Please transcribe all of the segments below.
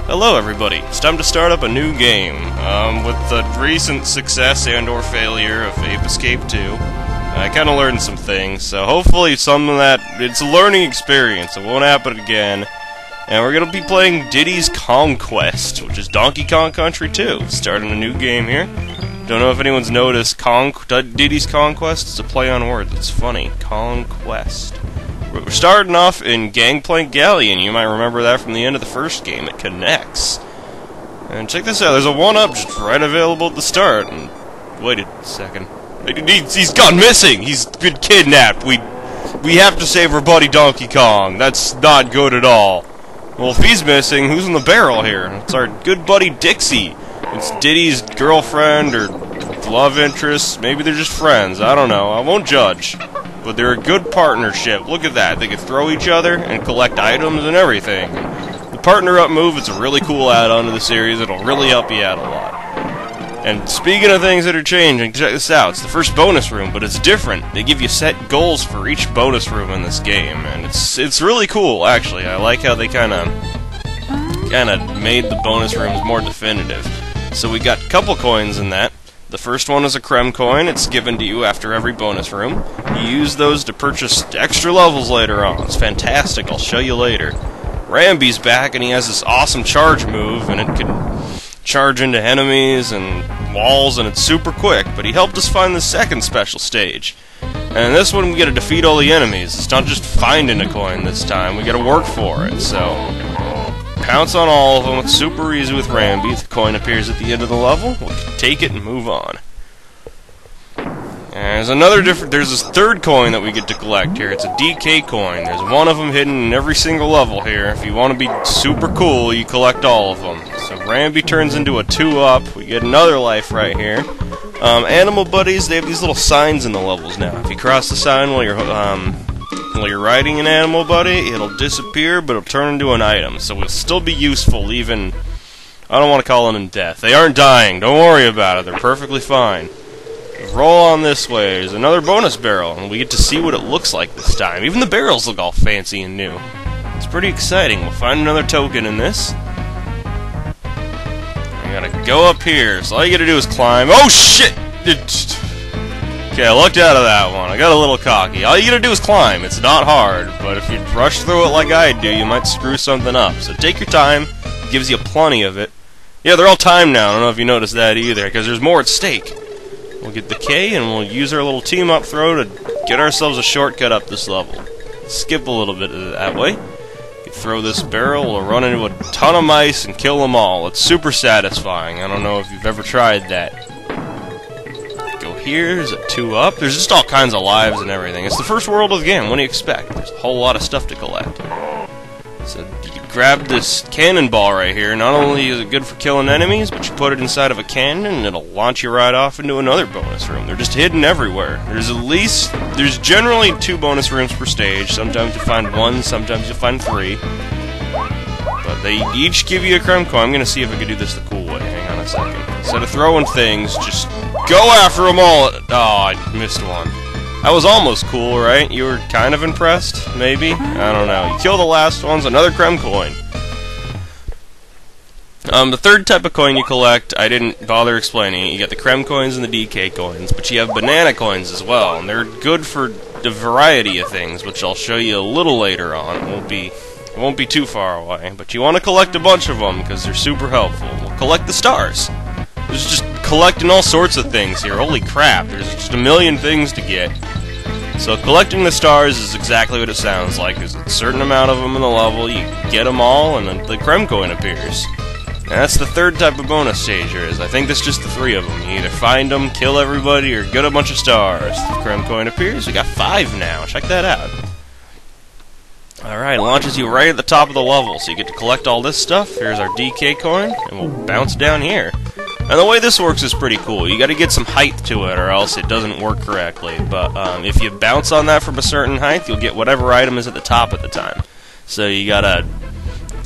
Hello everybody, it's time to start up a new game. With the recent success and/or failure of Ape Escape 2, I kinda learned some things, so hopefully some of that, it's a learning experience, it won't happen again. And we're gonna be playing Diddy's Conquest, which is Donkey Kong Country 2, starting a new game here. Don't know if anyone's noticed, Diddy's Conquest is a play on words, it's funny, Conquest. We're starting off in Gangplank Galleon. You might remember that from the end of the first game. It connects. And check this out. There's a 1-up just right available at the start. And wait a second. He's gone missing. He's been kidnapped. We have to save our buddy Donkey Kong. That's not good at all. Well, if he's missing, who's in the barrel here? It's our good buddy Dixie. It's Diddy's girlfriend or love interest. Maybe they're just friends. I don't know. I won't judge. But they're a good partnership. Look at that. They can throw each other and collect items and everything. The Partner Up move is a really cool add-on to the series. It'll really help you out a lot. And speaking of things that are changing, check this out. It's the first bonus room, but it's different. They give you set goals for each bonus room in this game, and it's really cool, actually. I like how they kind of made the bonus rooms more definitive. So we got a couple coins in that. The first one is a Creme coin. It's given to you after every bonus room. You use those to purchase extra levels later on. It's fantastic. I'll show you later. Ramby's back, and he has this awesome charge move, and it can charge into enemies and walls, and it's super quick. But he helped us find the second special stage. And this one, we get to defeat all the enemies. It's not just finding a coin this time. We got to work for it. So pounce on all of them. It's super easy with Ramby. The coin appears at the end of the level. We'll take it and move on. And there's this third coin that we get to collect here. It's a DK coin. There's one of them hidden in every single level here. If you want to be super cool, you collect all of them. So Ramby turns into a 2-up. We get another life right here. Animal buddies, they have these little signs in the levels now. If you cross the sign while you're riding an animal buddy, it'll disappear, but it'll turn into an item. So it'll still be useful, even, I don't want to call them death. They aren't dying. Don't worry about it. They're perfectly fine. Roll on this way. There's another bonus barrel, and we get to see what it looks like this time. Even the barrels look all fancy and new. It's pretty exciting. We'll find another token in this. I gotta go up here, so all you gotta do is climb. Oh, shit! Okay, I looked out of that one. I got a little cocky. All you gotta do is climb. It's not hard, but if you rush through it like I do, you might screw something up. So take your time. It gives you plenty of it. Yeah, they're all timed now. I don't know if you noticed that either, because there's more at stake. We'll get the K, and we'll use our little team-up throw to get ourselves a shortcut up this level. Skip a little bit of that way. Throw this barrel, we'll run into a ton of mice and kill them all. It's super satisfying. I don't know if you've ever tried that. Go here, there's a 2-up. There's just all kinds of lives and everything. It's the first world of the game. What do you expect? There's a whole lot of stuff to collect. So you grab this cannonball right here. Not only is it good for killing enemies, but you put it inside of a cannon and it'll launch you right off into another bonus room. They're just hidden everywhere. There's generally 2 bonus rooms per stage. Sometimes you find 1, sometimes you find 3. But they each give you a Creme coin. I'm going to see if I can do this the cool way. Hang on a second. Instead of throwing things, just go after them all. Oh, I missed one. That was almost cool, right? You were kind of impressed, maybe? I don't know. You kill the last one's another Creme coin. The third type of coin you collect, I didn't bother explaining it. You got the Creme coins and the DK coins, but you have banana coins as well, and they're good for a variety of things, which I'll show you a little later on. It won't be too far away, but you want to collect a bunch of them because they're super helpful. We'll collect the stars. There's just collecting all sorts of things here. Holy crap, there's just a million things to get. So collecting the stars is exactly what it sounds like. There's a certain amount of them in the level, you get them all, and then the Creme coin appears. And that's the third type of bonus stage there is. I think that's just the 3 of them. You either find them, kill everybody, or get a bunch of stars. The Creme coin appears. We got 5 now. Check that out. Alright, it launches you right at the top of the level, so you get to collect all this stuff. Here's our DK coin, and we'll bounce down here. And the way this works is pretty cool. You gotta get some height to it, or else it doesn't work correctly. But if you bounce on that from a certain height, you'll get whatever item is at the top at the time. So you gotta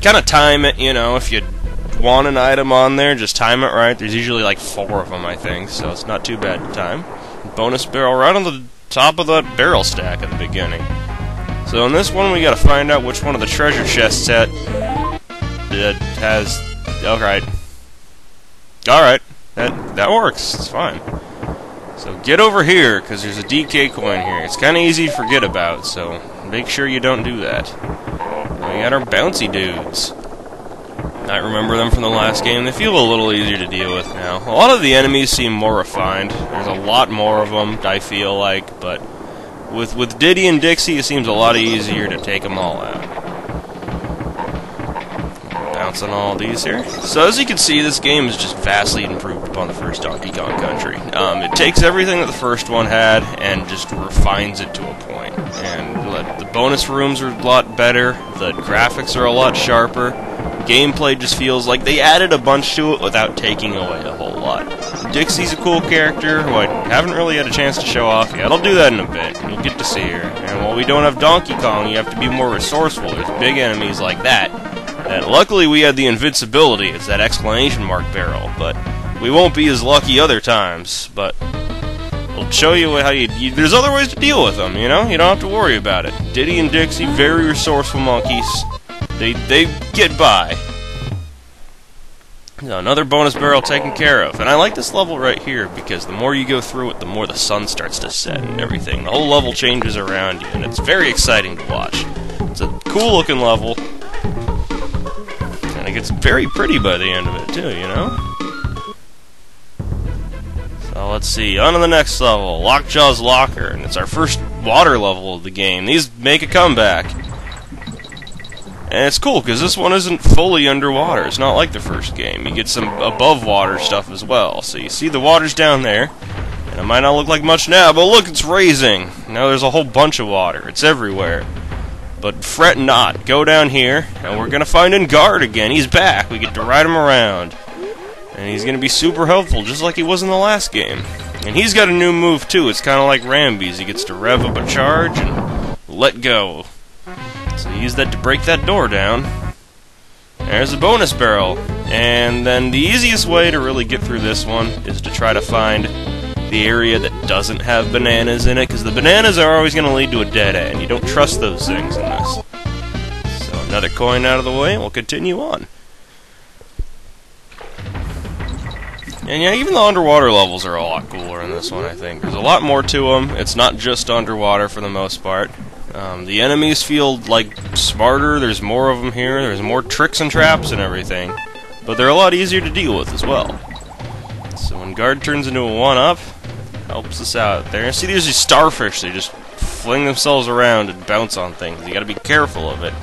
kind of time it, you know, if you want an item on there, just time it right. There's usually like 4 of them, I think, so it's not too bad to time. Bonus barrel right on the top of the barrel stack at the beginning. So in this one, we gotta find out which one of the treasure chests has... Alright. Alright. That works. It's fine. So get over here, because there's a DK coin here. It's kind of easy to forget about, so make sure you don't do that. We got our bouncy dudes. I remember them from the last game. They feel a little easier to deal with now. A lot of the enemies seem more refined. There's a lot more of them, I feel like, but with Diddy and Dixie, it seems a lot easier to take them all out. Bounce on all these here. So as you can see, this game is just vastly improved upon the first Donkey Kong Country. It takes everything that the first one had and just refines it to a point. And the bonus rooms are a lot better. The graphics are a lot sharper. Gameplay just feels like they added a bunch to it without taking away a whole lot. Dixie's a cool character who I haven't really had a chance to show off yet. I'll do that in a bit. You'll get to see her. And while we don't have Donkey Kong, you have to be more resourceful. There's big enemies like that. And luckily we had the invincibility. It's that exclamation mark barrel. But we won't be as lucky other times. But we'll show you how there's other ways to deal with them, you know? You don't have to worry about it. Diddy and Dixie, very resourceful monkeys. They get by. So another bonus barrel taken care of. And I like this level right here because the more you go through it, the more the sun starts to set and everything. The whole level changes around you, and it's very exciting to watch. It's a cool looking level. And it gets very pretty by the end of it too, you know? So let's see, on to the next level, Lockjaw's Locker, and it's our first water level of the game. These make a comeback. And it's cool, because this one isn't fully underwater. It's not like the first game. You get some above-water stuff as well. So you see the water's down there, and it might not look like much now, but look, it's raising. Now there's a whole bunch of water. It's everywhere. But fret not. Go down here, and we're going to find Engard again. He's back. We get to ride him around. And he's going to be super helpful, just like he was in the last game. And he's got a new move, too. It's kind of like Rambi's. He gets to rev up a charge and let go. So use that to break that door down. There's a bonus barrel. And then the easiest way to really get through this one is to try to find the area that doesn't have bananas in it, because the bananas are always going to lead to a dead end. You don't trust those things in this. So another coin out of the way, and we'll continue on. And yeah, even the underwater levels are a lot cooler in this one, I think. There's a lot more to them. It's not just underwater for the most part. The enemies feel, like, smarter. There's more of them here. There's more tricks and traps and everything. But they're a lot easier to deal with as well. So when Guard turns into a 1-up, helps us out there. See, there's these starfish. They just fling themselves around and bounce on things. You gotta be careful of it.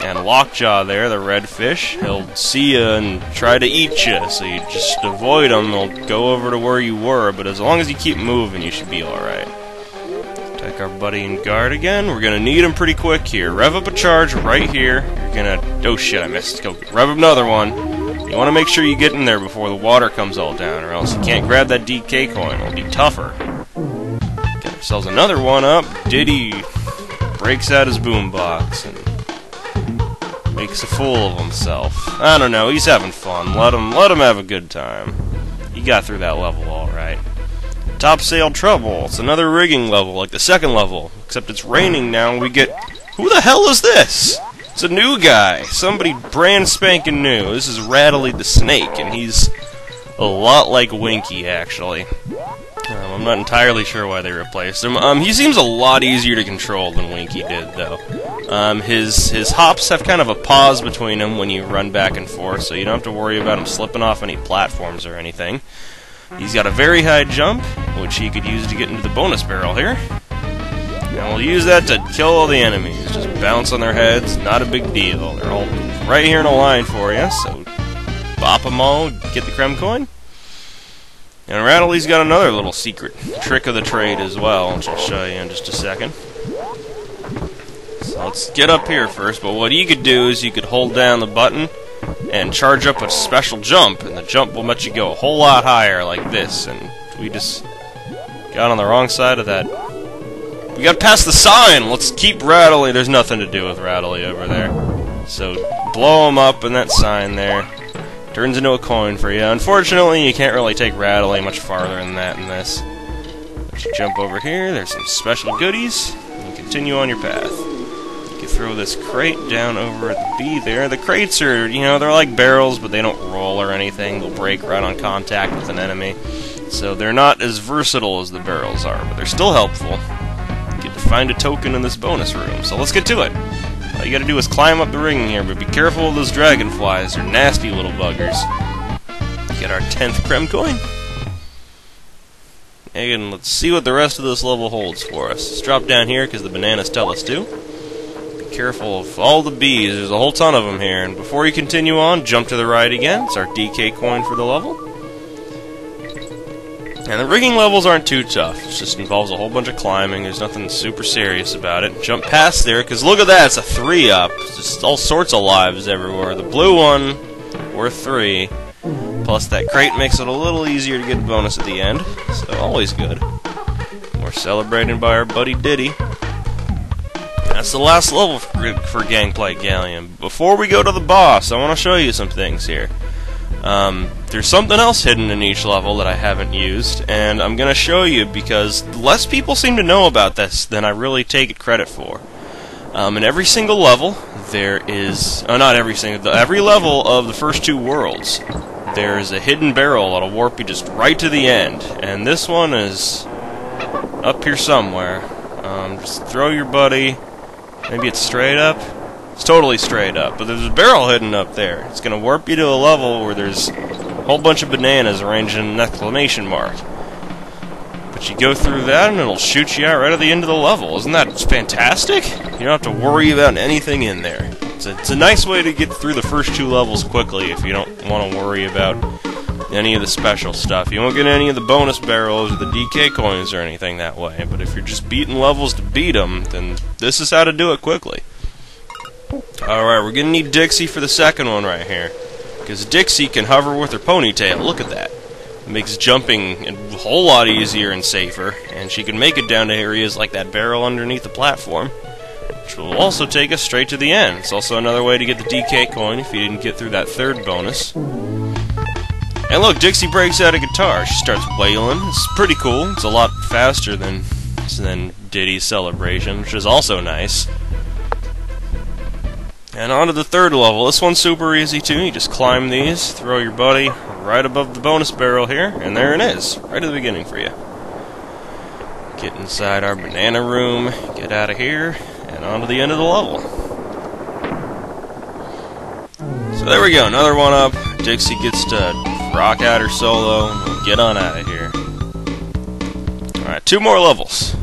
And Lockjaw there, the red fish, he'll see you and try to eat you. So you just avoid him. He'll go over to where you were. But as long as you keep moving, you should be alright. Take our buddy in guard again. We're gonna need him pretty quick here. Rev up a charge right here. You're gonna... Oh shit, I missed. Go rev up another one. You want to make sure you get in there before the water comes all down, or else you can't grab that DK coin. It'll be tougher. Get ourselves another one up. Diddy breaks out his boombox and makes a fool of himself. I don't know. He's having fun. Let him have a good time. He got through that level all right. Topsail Trouble. It's another rigging level, like the second level, except it's raining now and we get... Who the hell is this? It's a new guy. Somebody brand spanking new. This is Rattly the Snake, and he's a lot like Winky, actually. I'm not entirely sure why they replaced him. He seems a lot easier to control than Winky did, though. His hops have kind of a pause between them when you run back and forth, so you don't have to worry about him slipping off any platforms or anything. He's got a very high jump, which he could use to get into the bonus barrel here. And we'll use that to kill all the enemies. Just bounce on their heads, not a big deal. They're all right here in a line for you, so bop them all, get the creme coin. And Rattly's got another little secret trick of the trade as well, which I'll show you in just a second. So let's get up here first, but what you could do is you could hold down the button and charge up a special jump, and the jump will let you go a whole lot higher like this, and we just got on the wrong side of that. We got past the sign! Let's keep Rattly. There's nothing to do with Rattly over there. So blow him up in that sign there. Turns into a coin for you. Unfortunately, you can't really take Rattly much farther than that in this. Let's jump over here. There's some special goodies. And continue on your path. You You throw this crate down over at the B there. The crates are, they're like barrels, but they don't roll or anything. They'll break right on contact with an enemy. So they're not as versatile as the barrels are, but they're still helpful. You get to find a token in this bonus room, so let's get to it. All you gotta do is climb up the ring here, but be careful of those dragonflies. They're nasty little buggers. Get our 10th Creme coin. And let's see what the rest of this level holds for us. Let's drop down here because the bananas tell us to. Be careful of all the bees. There's a whole ton of them here. And before you continue on, jump to the right again. It's our DK coin for the level. And the rigging levels aren't too tough. It just involves a whole bunch of climbing. There's nothing super serious about it. Jump past there, because look at that. It's a 3-up. Just all sorts of lives everywhere. The blue one, worth 3. Plus that crate makes it a little easier to get a bonus at the end. So always good. We're celebrating by our buddy Diddy. That's the last level for Gangplank Galleon. Before we go to the boss, I want to show you some things here. There's something else hidden in each level that I haven't used, and I'm going to show you because less people seem to know about this than I really take it credit for. In every single level, there is... Oh, not every single... Every level of the first 2 worlds, there is a hidden barrel that'll warp you just right to the end, and this one is up here somewhere. Just throw your buddy... Maybe it's straight up? It's totally straight up, but there's a barrel hidden up there. It's going to warp you to a level where there's a whole bunch of bananas arranged in an exclamation mark. But you go through that and it'll shoot you out right at the end of the level. Isn't that fantastic? You don't have to worry about anything in there. It's a nice way to get through the first 2 levels quickly if you don't want to worry about any of the special stuff. You won't get any of the bonus barrels or the DK coins or anything that way. But if you're just beating levels to beat them, then this is how to do it quickly. Alright, we're gonna need Dixie for the second one right here. Because Dixie can hover with her ponytail. Look at that. It makes jumping a whole lot easier and safer. And she can make it down to areas like that barrel underneath the platform, which will also take us straight to the end. It's also another way to get the DK coin if you didn't get through that 3rd bonus. And look, Dixie breaks out a guitar. She starts wailing. It's pretty cool. It's a lot faster than Diddy's Celebration, which is also nice. And on to the 3rd level. This one's super easy too. You just climb these, throw your buddy right above the bonus barrel here, and there it is, right at the beginning for you. Get inside our banana room, get out of here, and on to the end of the level. So there we go, another one up. Dixie gets to rock out her solo, and get on out of here. Alright, 2 more levels.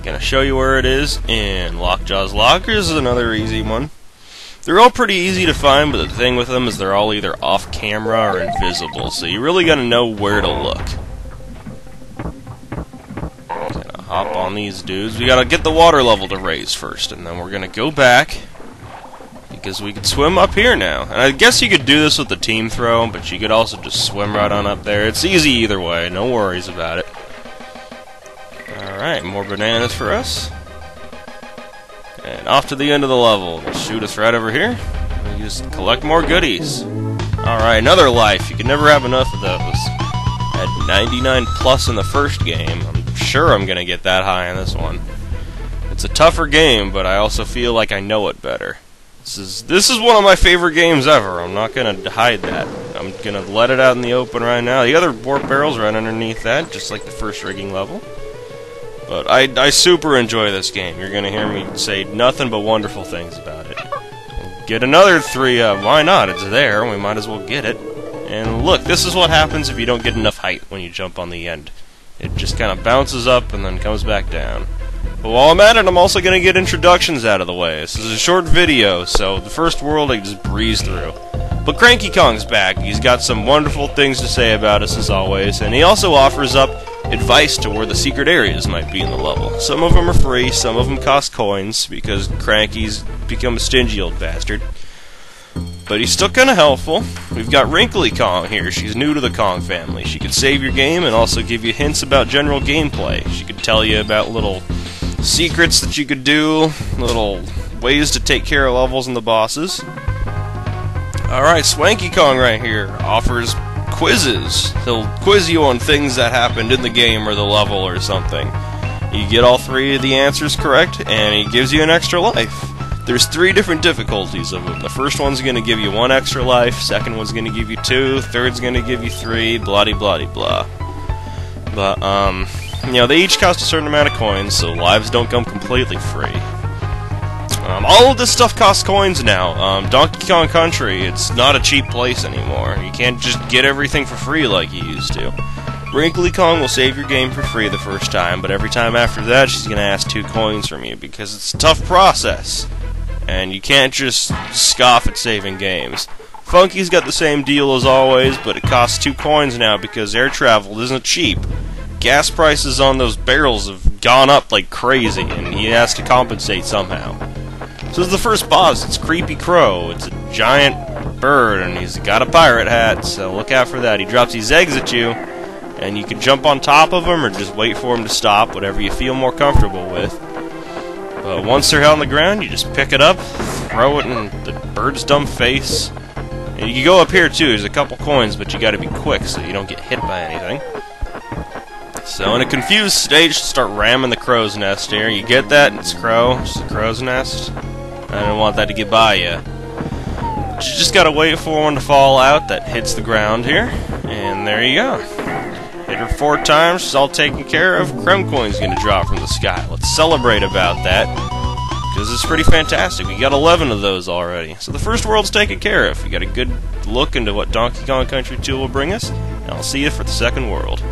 Gonna show you where it is in Lockjaw's Lockers, is another easy one. They're all pretty easy to find, but the thing with them is they're all either off camera or invisible, so you really gotta know where to look. Gonna hop on these dudes. We gotta get the water level to raise first, and then we're gonna go back, because we could swim up here now. And I guess you could do this with the team throw, but you could also just swim right on up there. It's easy either way, no worries about it. Alright, more bananas for us. And off to the end of the level. It'll shoot us right over here. We just collect more goodies. Alright, another life. You can never have enough of those. At 99 plus in the first game. I'm sure I'm going to get that high in this one. It's a tougher game, but I also feel like I know it better. This is one of my favorite games ever. I'm not going to hide that. I'm going to let it out in the open right now. The other warp barrel's right underneath that, just like the first rigging level. But I super enjoy this game. You're going to hear me say nothing but wonderful things about it. Get another 3-up. Why not? It's there. We might as well get it. And look, this is what happens if you don't get enough height when you jump on the end. It just kind of bounces up and then comes back down. But while I'm at it, I'm also going to get introductions out of the way. This is a short video, so the first world I just breeze through. But Cranky Kong's back. He's got some wonderful things to say about us as always, and he also offers up advice to where the secret areas might be in the level. Some of them are free, some of them cost coins, because Cranky's become a stingy old bastard. But he's still kind of helpful. We've got Wrinkly Kong here. She's new to the Kong family. She could save your game and also give you hints about general gameplay. She could tell you about little secrets that you could do, little ways to take care of levels and the bosses. Alright, Swanky Kong right here offers quizzes. He'll quiz you on things that happened in the game or the level or something. You get all 3 of the answers correct, and he gives you an extra life. There's 3 different difficulties of them. The first one's going to give you 1 extra life, second one's going to give you 2, third's going to give you 3, blah-de-blah-de-blah. But, you know, they each cost a certain amount of coins, so lives don't come completely free. All of this stuff costs coins now. Donkey Kong Country, it's not a cheap place anymore. You can't just get everything for free like you used to. Wrinkly Kong will save your game for free the first time, but every time after that she's going to ask 2 coins from you because it's a tough process. And you can't just scoff at saving games. Funky's got the same deal as always, but it costs 2 coins now because air travel isn't cheap. Gas prices on those barrels have gone up like crazy, and he has to compensate somehow. So this is the first boss. It's Creepy Crow. It's a giant bird, and he's got a pirate hat, so look out for that. He drops these eggs at you, and you can jump on top of him or just wait for him to stop, whatever you feel more comfortable with. But once they're on the ground, you just pick it up, throw it in the bird's dumb face. And you can go up here too. There's a couple coins, but you gotta be quick so you don't get hit by anything. So in a confused stage, start ramming the crow's nest here. You get that? It's crow. It's the crow's nest. I don't want that to get by you. But you just gotta wait for one to fall out that hits the ground here. And there you go. Hit her 4 times, she's all taken care of. Creme coin's gonna drop from the sky. Let's celebrate about that, because it's pretty fantastic. We got 11 of those already. So the first world's taken care of. We got a good look into what Donkey Kong Country 2 will bring us, and I'll see you for the second world.